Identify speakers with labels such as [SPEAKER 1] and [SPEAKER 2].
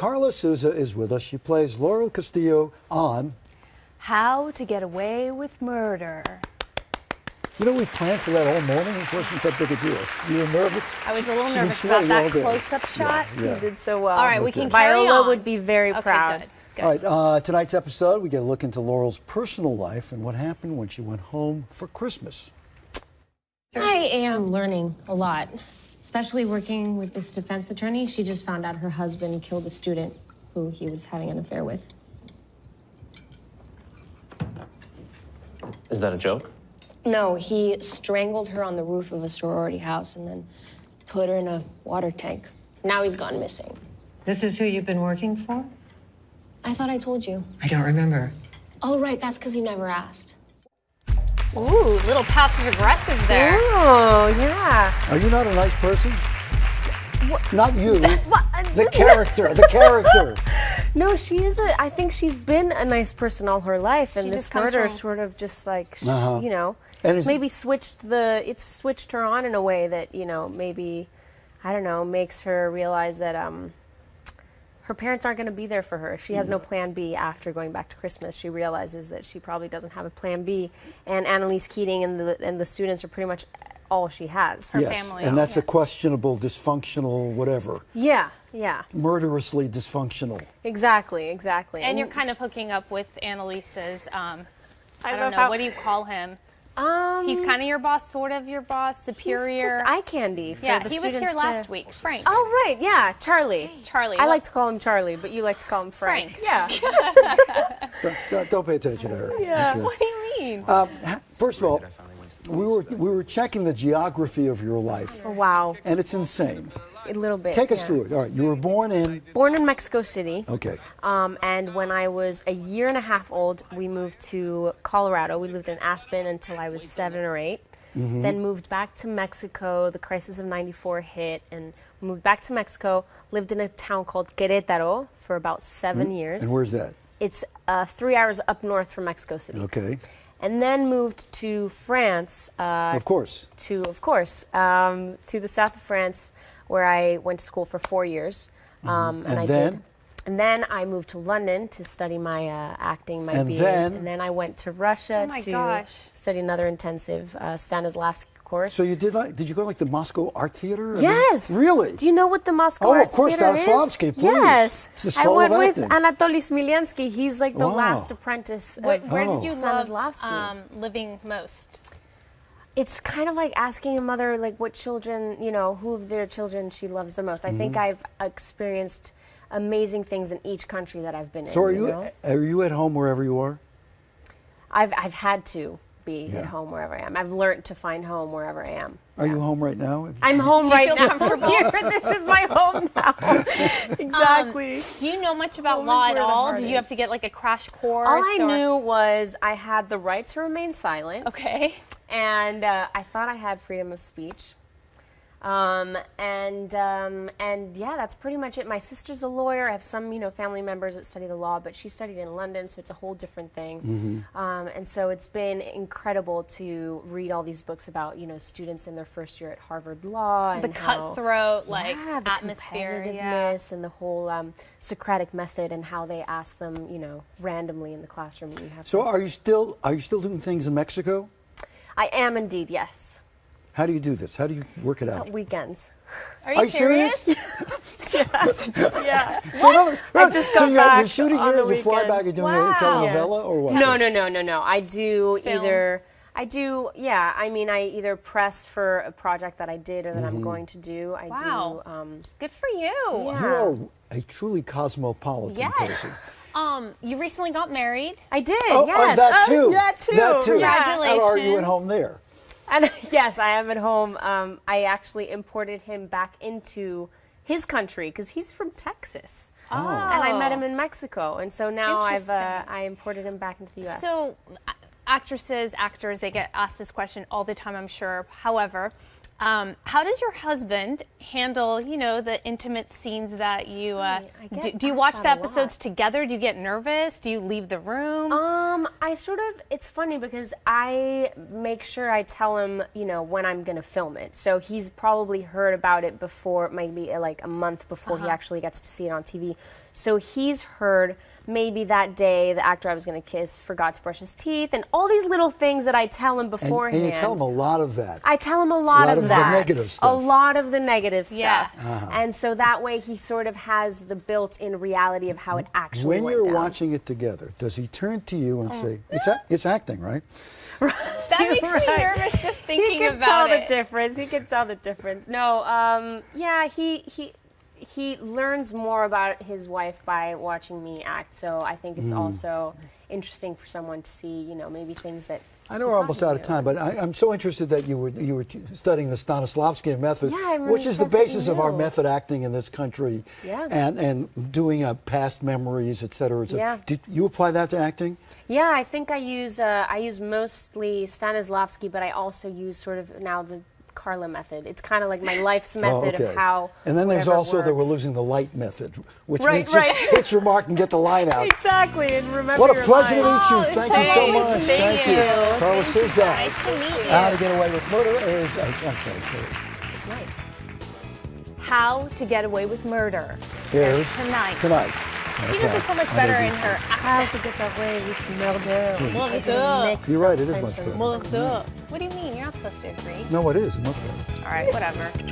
[SPEAKER 1] Karla Souza is with us. She plays Laurel Castillo on
[SPEAKER 2] How to Get Away with Murder.
[SPEAKER 1] You know, we planned for that all morning. It wasn't that big a deal. You were nervous?
[SPEAKER 2] I was a little nervous about that close-up shot.
[SPEAKER 1] Yeah.
[SPEAKER 2] You did so well.
[SPEAKER 3] All right, we can carry
[SPEAKER 2] Viola
[SPEAKER 3] on.
[SPEAKER 2] would be very proud.
[SPEAKER 3] Good.
[SPEAKER 1] All right, tonight's episode, we get a look into Laurel's personal life and what happened when she went home for Christmas.
[SPEAKER 4] I am learning a lot, especially working with this defense attorney. She just found out her husband killed a student who he was having an affair with.
[SPEAKER 5] Is that a joke?
[SPEAKER 4] No, he strangled her on the roof of a sorority house and then put her in a water tank. Now he's gone missing.
[SPEAKER 6] This is who you've been working for?
[SPEAKER 4] I thought I told you.
[SPEAKER 6] I don't remember.
[SPEAKER 4] Oh, right, that's because you never asked.
[SPEAKER 3] Ooh, little passive-aggressive there.
[SPEAKER 2] Oh, yeah.
[SPEAKER 1] Are you not a nice person? What? Not you. The character.
[SPEAKER 2] No, she is I think she's been a nice person all her life, and this murder sort of just like, you know, maybe switched her on in a way that, you know, maybe, I don't know, makes her realize that her parents aren't going to be there for her. She has no plan B after going back to Christmas. She realizes that she probably doesn't have a plan B, and Annalise Keating and the students are pretty much all she has.
[SPEAKER 3] Her family.
[SPEAKER 1] And that's a questionable, dysfunctional, whatever.
[SPEAKER 2] Yeah.
[SPEAKER 1] Murderously dysfunctional.
[SPEAKER 2] Exactly.
[SPEAKER 3] And you're kind of hooking up with Annalise's, I don't know, what do you call him? He's kind of your boss, sort of your boss, superior.
[SPEAKER 2] He's just eye candy for the
[SPEAKER 3] he was
[SPEAKER 2] students
[SPEAKER 3] here last week. Frank.
[SPEAKER 2] Oh, right, yeah, Charlie.
[SPEAKER 3] Charlie.
[SPEAKER 2] I like to call him Charlie, but you like to call him Frank.
[SPEAKER 3] Yeah.
[SPEAKER 1] Don't pay attention to her.
[SPEAKER 2] Yeah.
[SPEAKER 1] Okay.
[SPEAKER 3] What do you mean?
[SPEAKER 1] First of all, we were checking the geography of your life.
[SPEAKER 2] Oh, wow.
[SPEAKER 1] And it's insane.
[SPEAKER 2] A little bit.
[SPEAKER 1] Take us through it. All right, you were born in
[SPEAKER 2] Mexico City.
[SPEAKER 1] Okay.
[SPEAKER 2] And when I was a year and a half old, we moved to Colorado. We lived in Aspen until I was 7 or 8. Then moved back to Mexico. The crisis of '94 hit, and moved back to Mexico. Lived in a town called Querétaro for about 7 years.
[SPEAKER 1] And where's that?
[SPEAKER 2] It's 3 hours up north from Mexico City.
[SPEAKER 1] Okay.
[SPEAKER 2] And then moved to France.
[SPEAKER 1] Of course.
[SPEAKER 2] To the south of France, where I went to school for 4 years. And then I moved to London to study my acting, my BA. And then I went to Russia to study another intensive Stanislavski course.
[SPEAKER 1] So you did you go like the Moscow Art Theater?
[SPEAKER 2] Yes.
[SPEAKER 1] Really?
[SPEAKER 2] Do you know what the Moscow Art Theater is?
[SPEAKER 1] Oh, of course, Stanislavski, please.
[SPEAKER 2] Yes.
[SPEAKER 1] It's the soul
[SPEAKER 2] I went
[SPEAKER 1] of
[SPEAKER 2] with
[SPEAKER 1] acting.
[SPEAKER 2] Anatoly Smilyansky. He's like the last apprentice
[SPEAKER 3] Where
[SPEAKER 2] of
[SPEAKER 3] did you love
[SPEAKER 2] Stanislavski.
[SPEAKER 3] living most?
[SPEAKER 2] It's kind of like asking a mother, like, what children, you know, who of their children she loves the most. I think I've experienced amazing things in each country that I've been in.
[SPEAKER 1] So are you at home wherever you are?
[SPEAKER 2] I've had to be at home wherever I am. I've learned to find home wherever I am.
[SPEAKER 1] Are you home right now?
[SPEAKER 2] I'm home right now.
[SPEAKER 3] Comfortable?
[SPEAKER 2] Here, this is my home now. Exactly.
[SPEAKER 3] Do you know much about law at all? Did you have to get like a crash course?
[SPEAKER 2] All I knew was I had the right to remain silent.
[SPEAKER 3] Okay.
[SPEAKER 2] And I thought I had freedom of speech. And yeah, that's pretty much it. My sister's a lawyer. I have some, you know, family members that study the law, but she studied in London, so it's a whole different thing. And so it's been incredible to read all these books about, you know, students in their first year at Harvard Law. And
[SPEAKER 3] the cutthroat, like,
[SPEAKER 2] the
[SPEAKER 3] atmosphere.
[SPEAKER 2] competitiveness and the whole Socratic method and how they ask them, you know, randomly in the classroom. And you have
[SPEAKER 1] So are you still doing things in Mexico?
[SPEAKER 2] I am indeed, yes.
[SPEAKER 1] How do you do this? How do you work it out?
[SPEAKER 2] Weekends.
[SPEAKER 3] Are you serious?
[SPEAKER 2] Yeah.
[SPEAKER 1] So
[SPEAKER 2] I just got back
[SPEAKER 1] you're shooting
[SPEAKER 2] on
[SPEAKER 1] here,
[SPEAKER 2] the
[SPEAKER 1] you fly
[SPEAKER 2] weekend.
[SPEAKER 1] back, you're doing a telenovela or what?
[SPEAKER 2] No. I do
[SPEAKER 3] Film.
[SPEAKER 2] I mean, I either press for a project that I did or that I'm going to do. I do.
[SPEAKER 3] Good for you.
[SPEAKER 2] Yeah.
[SPEAKER 1] You are a truly cosmopolitan person.
[SPEAKER 3] You recently got married.
[SPEAKER 2] I did,
[SPEAKER 1] Oh,
[SPEAKER 2] yes.
[SPEAKER 1] that too.
[SPEAKER 2] That too.
[SPEAKER 1] That too.
[SPEAKER 3] Congratulations.
[SPEAKER 1] How are you at home there?
[SPEAKER 2] And yes, I am at home. I actually imported him back into his country because he's from Texas.
[SPEAKER 1] Oh.
[SPEAKER 2] And I met him in Mexico. And so now I imported him back into the U.S.
[SPEAKER 3] So actresses, actors, they get asked this question all the time, I'm sure. However, how does your husband handle, you know, the intimate scenes that you do you watch the episodes together? Do you get nervous? Do you leave the room?
[SPEAKER 2] It's funny because I make sure I tell him, you know, when I'm going to film it. So he's probably heard about it before, maybe like a month before he actually gets to see it on TV. So he's heard maybe that day the actor I was going to kiss forgot to brush his teeth, and all these little things that I tell him beforehand.
[SPEAKER 1] And you tell him a lot of that.
[SPEAKER 2] I tell him a lot of that.
[SPEAKER 1] The negative stuff.
[SPEAKER 2] A lot of the negative stuff.
[SPEAKER 3] Yeah.
[SPEAKER 2] And so that way he sort of has the built-in reality of how it actually went
[SPEAKER 1] When you're
[SPEAKER 2] down.
[SPEAKER 1] watching it together, does he turn to you and say, it's acting, right?
[SPEAKER 3] That makes me nervous just thinking about it.
[SPEAKER 2] He can tell the difference. He can tell the difference. No, yeah, he learns more about his wife by watching me act, so I think it's also interesting for someone to see, you know, maybe things that...
[SPEAKER 1] I know we're almost out of time, but I'm so interested that you were studying the Stanislavski method, which is the basis of our method acting in this country, and doing past memories, et cetera, et cetera.
[SPEAKER 2] Yeah.
[SPEAKER 1] Did you apply that to acting?
[SPEAKER 2] Yeah, I think I use mostly Stanislavski, but I also use sort of now the Karla method. It's kind of like my life's method of how.
[SPEAKER 1] And then there's also
[SPEAKER 2] works.
[SPEAKER 1] we're losing the light method, which means just hit your mark and get the line out.
[SPEAKER 2] Exactly, and remember.
[SPEAKER 1] What a pleasure to meet you.
[SPEAKER 2] Oh,
[SPEAKER 1] Thank you so much.
[SPEAKER 2] Thank you.
[SPEAKER 1] Karla Souza.
[SPEAKER 3] Nice to meet you.
[SPEAKER 1] How to Get Away with Murder is. I'm sorry.
[SPEAKER 3] How to Get Away with Murder.
[SPEAKER 1] Here's
[SPEAKER 3] tonight. She does it so much better in her
[SPEAKER 2] How
[SPEAKER 3] accent.
[SPEAKER 2] to Get Away with Murder.
[SPEAKER 3] Murder.
[SPEAKER 1] You're right, it is much better.
[SPEAKER 3] What do you mean? You're not supposed to agree.
[SPEAKER 1] No, it is much better.
[SPEAKER 3] All right, whatever.